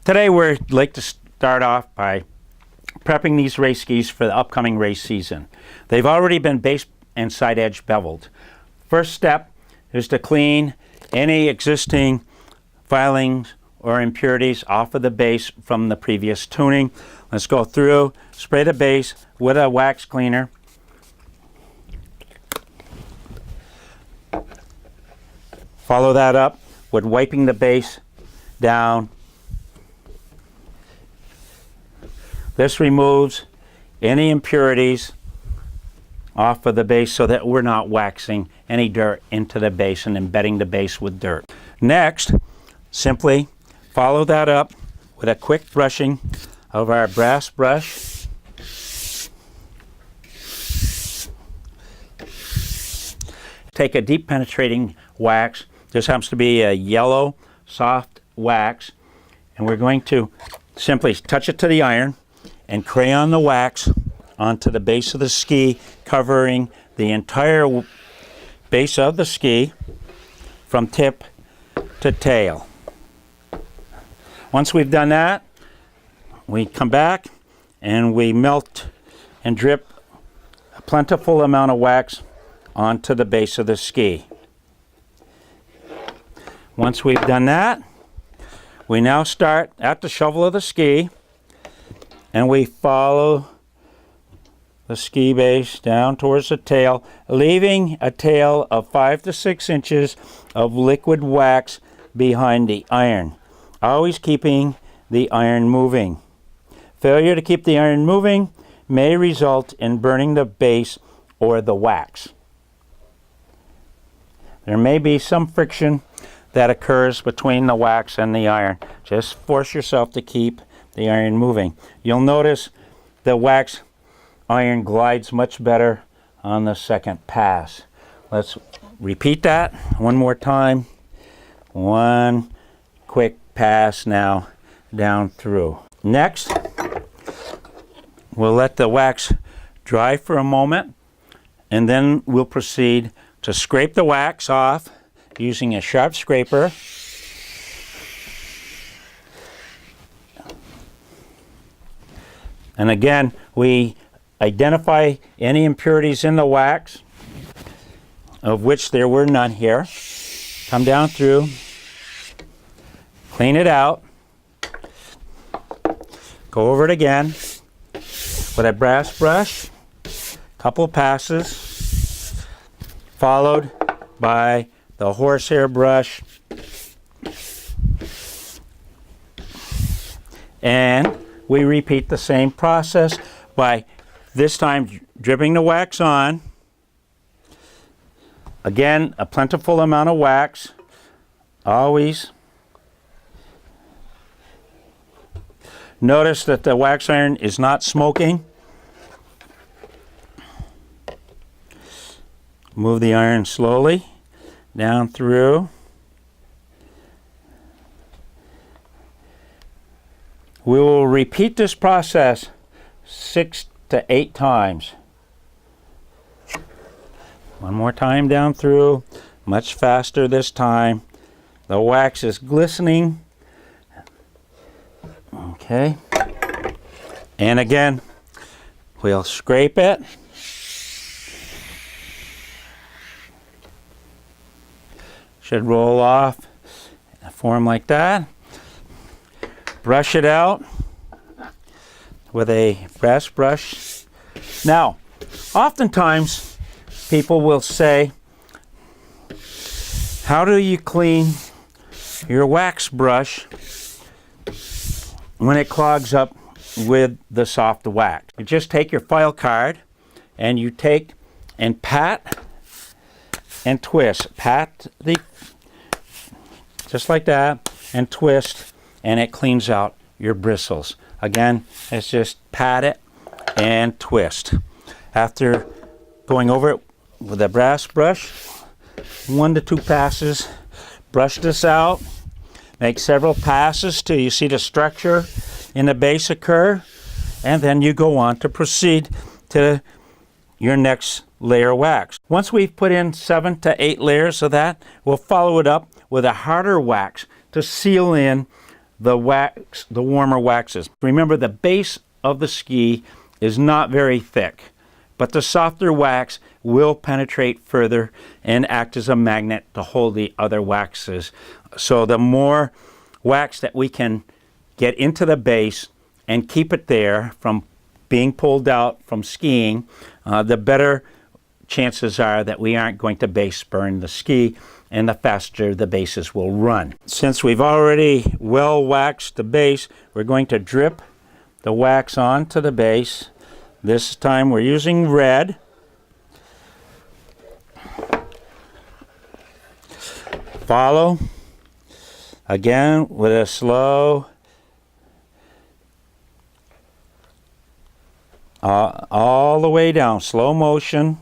Today we'd like to start off by prepping these race skis for the upcoming race season. They've already been base and side edge beveled. First step is to clean any existing filings or impurities off of the base from the previous tuning. Let's go through, spray the base with a wax cleaner. Follow that up with wiping the base down. This removes any impurities off of the base so that we're not waxing any dirt into the base and embedding the base with dirt. Next, simply follow that up with a quick brushing of our brass brush. Take a deep penetrating wax. This happens to be a yellow soft wax, and we're going to simply touch it to the iron and crayon the wax onto the base of the ski, covering the entire base of the ski from tip to tail. Once we've done that, we come back and we melt and drip a plentiful amount of wax onto the base of the ski. Once we've done that, we now start at the shovel of the ski and we follow the ski base down towards the tail, leaving a tail of 5 to 6 inches of liquid wax behind the iron, always keeping the iron moving. Failure to keep the iron moving may result in burning the base or the wax. There may be some friction that occurs between the wax and the iron. Just force yourself to keep the iron moving. You'll notice the wax iron glides much better on the second pass. Let's repeat that one more time. One quick pass now down through. Next, we'll let the wax dry for a moment, and then we'll proceed to scrape the wax off using a sharp scraper. And again, we identify any impurities in the wax, of which there were none here. Come down through, clean it out, go over it again with a brass brush, couple passes, followed by the horsehair brush, and we repeat the same process by this time dripping the wax on. Again, a plentiful amount of wax, always. Notice that the wax iron is not smoking. Move the iron slowly down through. We will repeat this process 6 to 8 times. One more time down through, much faster this time. The wax is glistening. Okay. And again, we'll scrape it. Should roll off in a form like that. Brush it out with a brass brush. Now, oftentimes people will say, how do you clean your wax brush when it clogs up with the soft wax? You just take your file card and you take and pat and twist. Pat just like that, and twist, and it cleans out your bristles. Again, it's just pat it and twist. After going over it with a brass brush, 1 to 2 passes, brush this out, make several passes till you see the structure in the base occur, and then you go on to proceed to your next layer wax. Once we've put in 7 to 8 layers of that, we'll follow it up with a harder wax to seal in the warmer waxes. Remember, the base of the ski is not very thick, but the softer wax will penetrate further and act as a magnet to hold the other waxes. So the more wax that we can get into the base and keep it there from being pulled out from skiing, the better chances are that we aren't going to base burn the ski, and the faster the bases will run. Since we've already well waxed the base, we're going to drip the wax onto the base. This time we're using red. Follow again with a slow, all the way down, slow motion,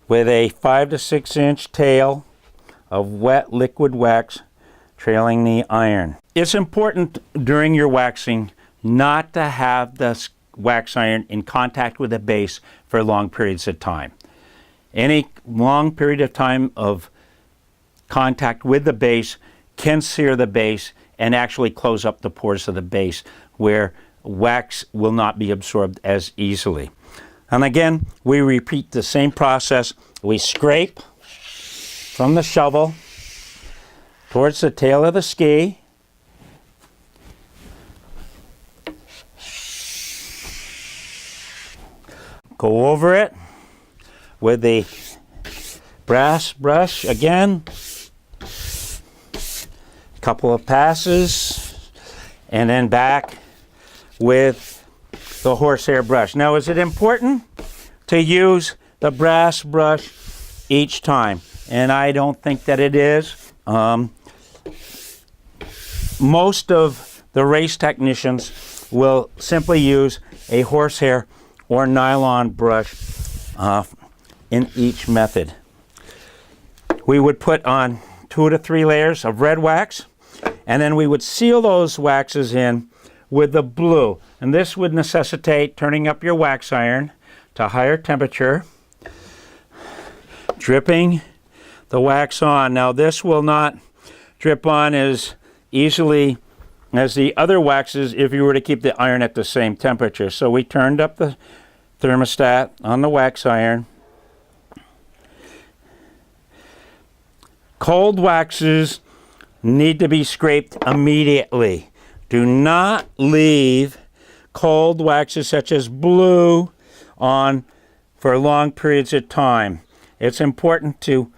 with a 5 to 6 inch tail of wet liquid wax trailing the iron. It's important during your waxing not to have the wax iron in contact with the base for long periods of time. Any long period of time of contact with the base can sear the base and actually close up the pores of the base, where wax will not be absorbed as easily. And again, we repeat the same process. We scrape from the shovel towards the tail of the ski. Go over it with the brass brush again. A couple of passes, and then back with the horsehair brush. Now, is it important to use the brass brush each time? And I don't think that it is. Most of the race technicians will simply use a horsehair or nylon brush in each method. We would put on 2 to 3 layers of red wax, and then we would seal those waxes in with the blue. And this would necessitate turning up your wax iron to a higher temperature, dripping the wax on. Now, this will not drip on as easily as the other waxes if you were to keep the iron at the same temperature. So we turned up the thermostat on the wax iron. Cold waxes need to be scraped immediately. Do not leave cold waxes such as blue on for long periods of time. It's important to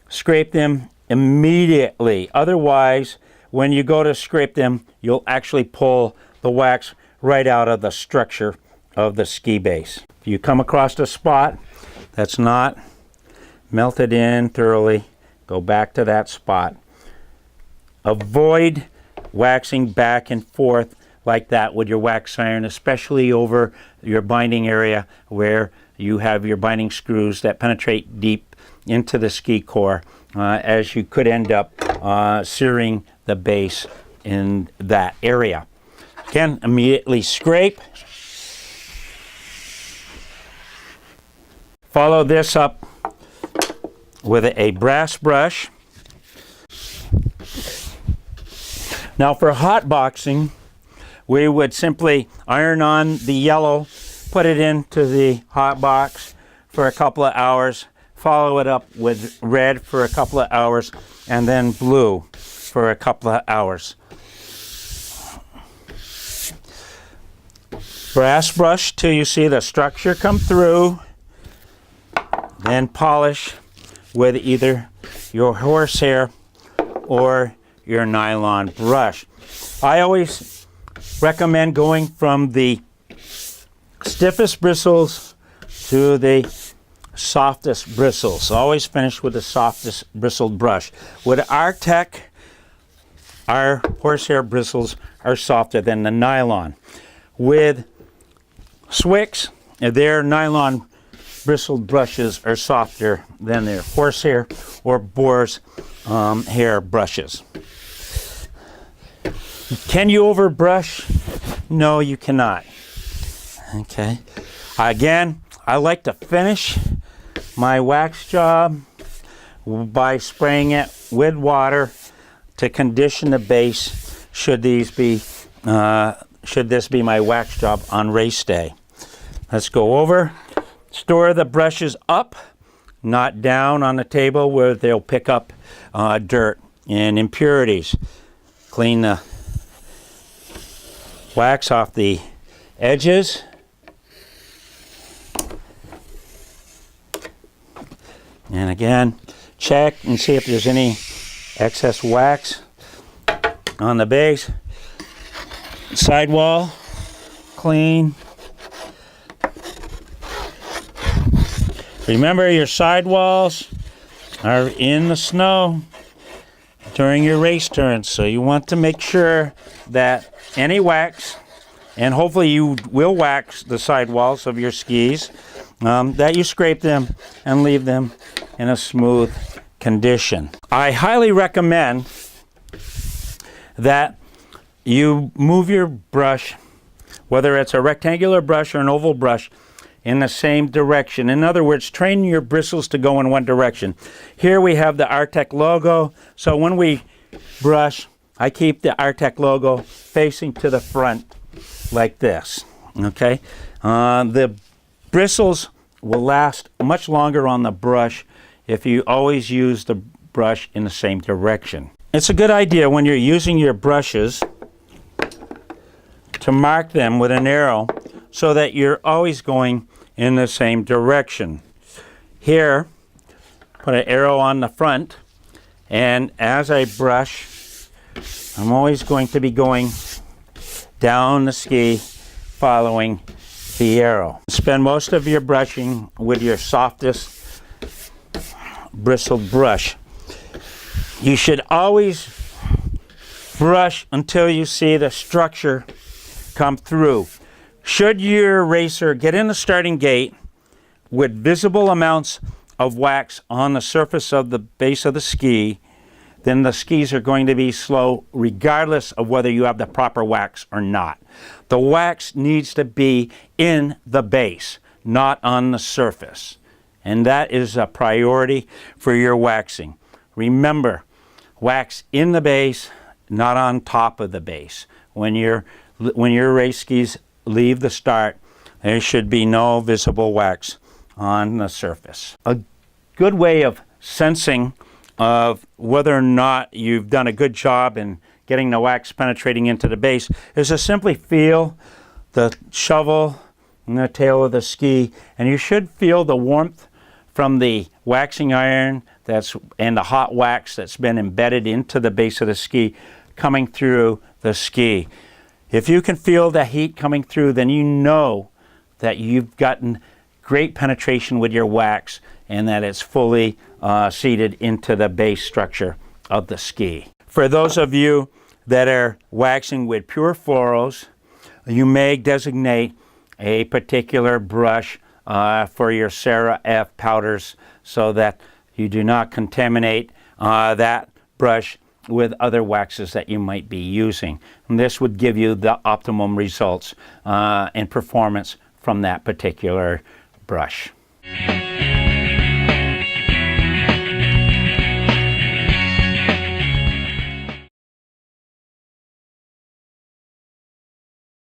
scrape them immediately. Otherwise, when you go to scrape them, you'll actually pull the wax right out of the structure of the ski base. If you come across a spot that's not melted in thoroughly, go back to that spot. Avoid waxing back and forth like that with your wax iron, especially over your binding area where you have your binding screws that penetrate deep into the ski core, as you could end up searing the base in that area. Again, immediately scrape. Follow this up with a brass brush. Now, for hot boxing, we would simply iron on the yellow, put it into the hot box for a couple of hours, follow it up with red for a couple of hours, and then blue for a couple of hours. Brass brush till you see the structure come through, then polish with either your horsehair or your nylon brush. I always recommend going from the stiffest bristles to the softest bristles. Always finish with the softest bristled brush. With ARTECH, our horsehair bristles are softer than the nylon. With Swix, their nylon bristled brushes are softer than their horsehair or boar's hair brushes. Can you overbrush? No, you cannot. Okay. Again, I like to finish my wax job by spraying it with water to condition the base should this be my wax job on race day. Let's go over. Store the brushes up, not down on the table where they'll pick up dirt and impurities. Clean the wax off the edges. And again, check and see if there's any excess wax on the base. Sidewall, clean. Remember, your sidewalls are in the snow during your race turns, so you want to make sure that any wax, and hopefully you will wax the sidewalls of your skis, that you scrape them and leave them in a smooth condition. I highly recommend that you move your brush, whether it's a rectangular brush or an oval brush, in the same direction. In other words, train your bristles to go in one direction. Here we have the ARTECH logo, so when we brush, I keep the ARTECH logo facing to the front like this, okay? The bristles will last much longer on the brush if you always use the brush in the same direction. It's a good idea when you're using your brushes to mark them with an arrow so that you're always going in the same direction. Here, put an arrow on the front, and as I brush, I'm always going to be going down the ski following the arrow. Spend most of your brushing with your softest bristled brush. You should always brush until you see the structure come through. Should your racer get in the starting gate with visible amounts of wax on the surface of the base of the ski, then the skis are going to be slow regardless of whether you have the proper wax or not. The wax needs to be in the base, not on the surface. And that is a priority for your waxing. Remember, wax in the base, not on top of the base. When your race skis leave the start, there should be no visible wax on the surface. A good way of sensing of whether or not you've done a good job in getting the wax penetrating into the base is to simply feel the shovel and the tail of the ski, and you should feel the warmth from the waxing iron and the hot wax that's been embedded into the base of the ski coming through the ski. If you can feel the heat coming through, then you know that you've gotten great penetration with your wax and that it's fully seated into the base structure of the ski. For those of you that are waxing with pure fluoros, you may designate a particular brush for your Sarah F powders so that you do not contaminate that brush with other waxes that you might be using. And this would give you the optimum results and performance from that particular brush.